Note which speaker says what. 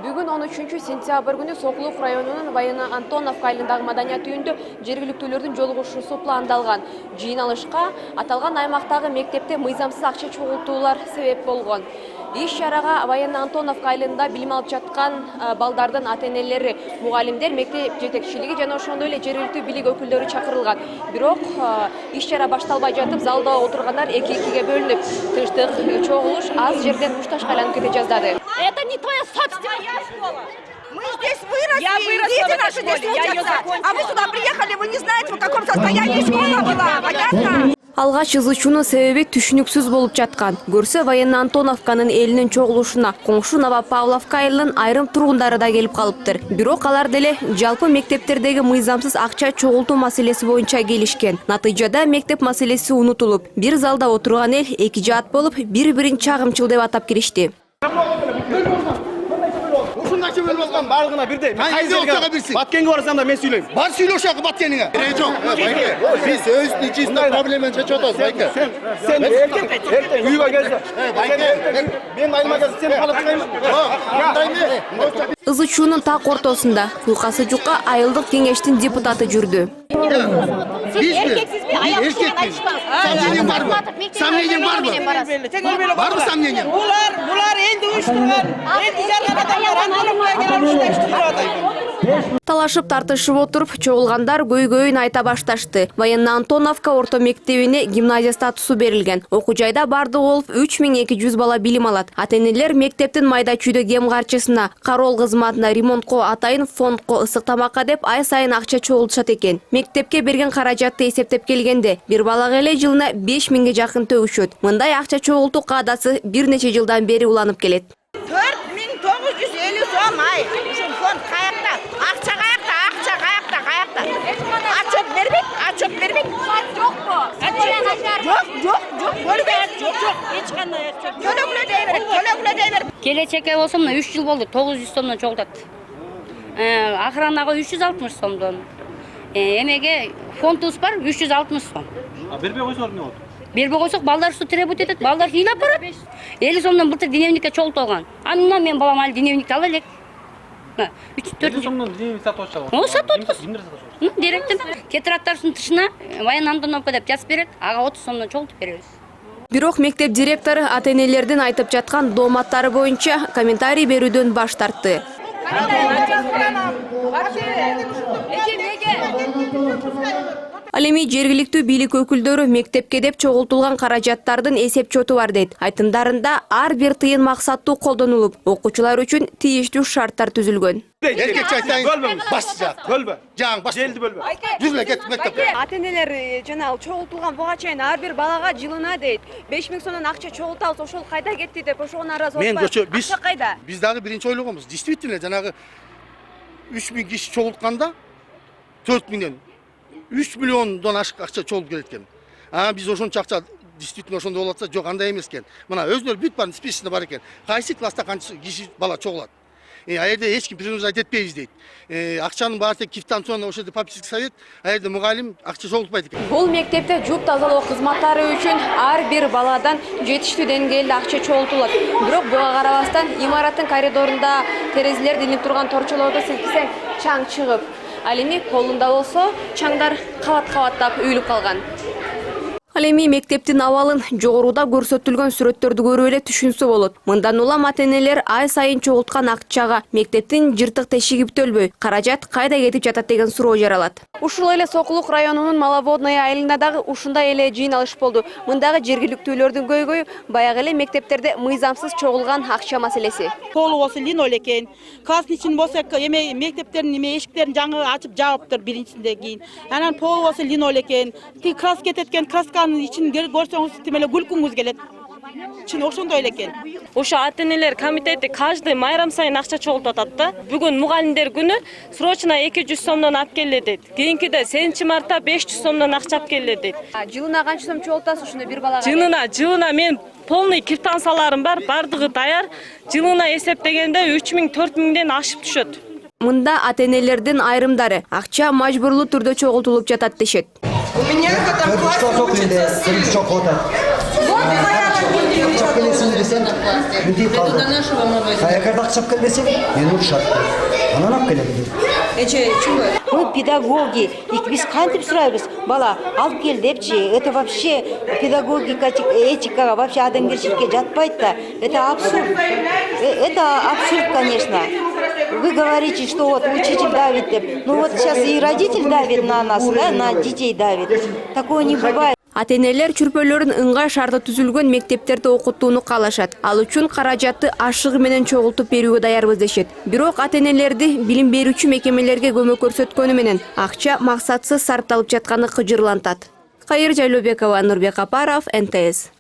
Speaker 1: Бүгін 13 сентябрь күні Сокулук районунун Вайына Антоновка айылындагы маданият үйүндө жергиликтүүлөрдүн жолугушуусу пландалган. Жыйналышка аталган аймактагы мектепте мыйзамсыз акча чогултуулар себеп болгон. Иш чарага Вайына Антоновка айылында билим алып жаткан балдардын ата-энелери, мугалимдер, мектеп жетекчилиги жана ошондой эле жергиликтүү бийлик өкүлдөрү чакырылган. Бирок иш чара башталбай жатып, залда отургандар 2-2-ге бөлүнүп, тынчтык чогулуш аз жерден мушташка айланып кете жаздады.
Speaker 2: Это не твоя собственность.
Speaker 3: Мы здесь выросли, дети наши здесь учатся. А вы сюда приехали, вы не знаете, в каком состоянии школа была, понятно?
Speaker 1: Алгач ызычуунун себеби түшүнүксүз болуп жаткан. Көрсө Вайына Антоновканын элинин чогулушуна коңшу Новопавловка айылынын айрым тургундары да келип калыптыр. Бирок алар деле жалпы мектептердеги мыйзамсыз акча чогултуу маселеси боюнча келишкен. Натыйжада мектеп маселеси унутулуп, бир залда отурган эл эки жаат болуп, бири-бирин чагымчыл деп атап киришти.
Speaker 4: Ушундай бөлүп алган барлыгына бирдей. Баткенге барсам да мен сүйлөйм.
Speaker 5: Бар сүйлө ошого Баткениңе. Жок, байке. Биз өзүбүздүн ичибизде проблеманы чечип атабыз, байке.
Speaker 4: Сен эртең үйгө келсе.
Speaker 5: Байке,
Speaker 4: мен айыма келсе сен калып чыгайм.
Speaker 5: Жок,
Speaker 1: Ызычуунун так ортосунда Куйкасы жукка айылдык кеңештин депутаты жүрдү.
Speaker 5: Бизби? Эркекпиз. Сомнениең барбы? Сомнениең барбы? Барбы сомнениең?
Speaker 3: Булар элди уюштурган, элди жарган адамдар Антоновкага келип уюштуруп атат.
Speaker 1: Талашып тартышып отуруп, чогулгандар көйгөйүн айта башташты. Вайына Антоновка орто мектебине гимназия статусу берилген. Окуу жайда бардыгы болуп 3200 бала билим алат. Ата-энелер мектептин майда чүйдө кем карчысына, кароол кызматына, ремонтко, атайын фондко, ысык тамакка деп ай сайын акча чогултушат экен. Мектепке берген каражатты эсептеп келгенде, бир балага эле жылына 5000 жакын төгүшөт. Мындай акча чогултуу каадасы бир нече жылдан бери уланып келет.
Speaker 3: 4950 сом ай. Ушул фонд каякта? Акча каякта? Отчет бербейт? Жок. Эч кандай отчет. Төлөглө дей берет.
Speaker 2: Келечекке болсо мына 3 жыл болду, 900 сомдон чогултат. Охранага 360 сомдон. Эмеге фондубуз бар 360 сом.
Speaker 4: А бербей койсоңор эмне болот?
Speaker 2: Бербей койсок балдар ушу требует этет, балдар ыйлап барат. 50 сомдон былтыр дневникке чогултулган. Андан мен балам али дневникти ала элек. 3-4
Speaker 4: сомдон дневник сатып алышабыз.
Speaker 2: О, сатып атабыз. Директор тетрадтардын тышына Вайына Антоновка деп жазып берет, ага 30 сомдон чогултуп беребиз.
Speaker 1: Бирок мектеп директору ата-энелердин айтып жаткан дооматтары боюнча комментарий берүүдөн баш тартты. Ал эми жергиликтүү бийлик өкүлдөрү мектепке деп чогултулган каражаттардын эсеп чоту бар дейт. Айтымдарында ар бир тыйын максаттуу колдонулуп, окуучулар үчүн тийиштүү шарттар түзүлгөн.
Speaker 5: Эркекче айтайын, баш жак.
Speaker 4: Бөлбө.
Speaker 5: Жаң баш.
Speaker 4: Желди бөлбө.
Speaker 5: Жүз эле кеттик мектепке.
Speaker 1: Ата-энелер жана чогултулган буга чейин ар бир балага жылына дейт 5000 сомдон акча чогултабыз, ошол кайда кетти деп ошого нааразы
Speaker 5: Мен
Speaker 1: болбойбу?
Speaker 5: биз
Speaker 1: Акча кайда?
Speaker 5: Биз дагы биринчи ойлогонбуз. Действительно, жанагы 3000 киши чогултканда 4000ден 3 миллиондон ашык акча чогулуп келет экен. Биз ошончо акча действительно ошондой болуп атса, жок андай эмес экен. Мына өзүнөр бүт бар списокто бар экен. Кайсы класста канча киши бала чогулат. А жерде эч ким принуждать этпейбиз дейт. Акчанын баары тең квитанционный ошол жерде попечительский совет, а жерде мугалим акча чогултпайт экен.
Speaker 1: Бул мектепте жуп тазалоо кызматтары үчүн ар бир баладан жетиштүү деңгээлде акча чогултулат. Бирок буга карабастан имараттын коридорунда терезелер илинип турган торчолорду силкисең чаң чыгып, ал эми колунда болсо чаңдар кабат-кабаттап үйүлүп калган. Ал эми мектептин абалын жогоруда көрсөтүлгөн сүрөттөрдү көрүп эле түшүнсө болот. Мындан улам ата-энелер ай сайын чогулткан акчага мектептин жыртык тешиги бүтөлбөй, каражат кайда кетип жатат деген суроо жаралат. Ушул эле Сокулук районунун Маловодная айылында дагы ушундай эле жыйналыш болду. Мындагы жергиликтүүлөрдүн көйгөйү баягы эле мектептерде мыйзамсыз чогулган акча маселеси.
Speaker 6: Полу болсо линолеу экен. Класснын болсо эме мектептердин эшиктерин жаңы ачып жаапtır биринчисинде кийин. Анан полу болсо линолеу экен. Крас кетет экен, красканын ичин көрсөңүз тим эле күлкүңүз келет. Чын ошондой эле экен.
Speaker 7: Ошо ата-энелер комитети каждый майрам сайын акча чогултуп атат да. Бүгүн мугалимдер күнү срочно 200 сомдон алып келе дейт. Кийинкиде 7 мартта 500 сомдон акча алып келе дейт.
Speaker 1: Жылына канча сом чогултасыз ушуну бир балага?
Speaker 7: Жылына мен полный квитанцияларым бар, бардыгы даяр. Жылына эсептегенде 3000-4000ден ашып түшөт.
Speaker 1: Мында ата-энелердин айрымдары акча мажбурлуу түрдө чогултулуп жатат дешет.
Speaker 3: У меня в этом классе учится сын. Вот моя
Speaker 8: Ақчап келесің десем, үндей қалды. Қайақарда ақчап кел десем, мені ұршатты. Анан ап келеді.
Speaker 9: Мы педагоги, и без кантип сұрайбыз, бала, алып кел депчи, это вообще педагогика, этика, вообще адамгершілікке жатпайды да, это абсурд. Это абсурд, конечно. Вы говорите, что вот учитель давит, ну вот сейчас и родитель давит на нас, да, на детей давит. Такого не бывает.
Speaker 1: Ата-энелер чүрпөлөрүн ыңгай шарты түзүлгөн мектептерде окутууну каалашат. Ал үчүн каражатты ашыгы менен чогултуп берүүгө даярбыз дешет. Бирок ата-энелерди билим берүүчү мекемелерге көмөк көрсөткөнү менен акча максатсыз сарпталып жатканы кыжырлантат. Кайыр Жайлообекова, Нурбек Апаров, НТС.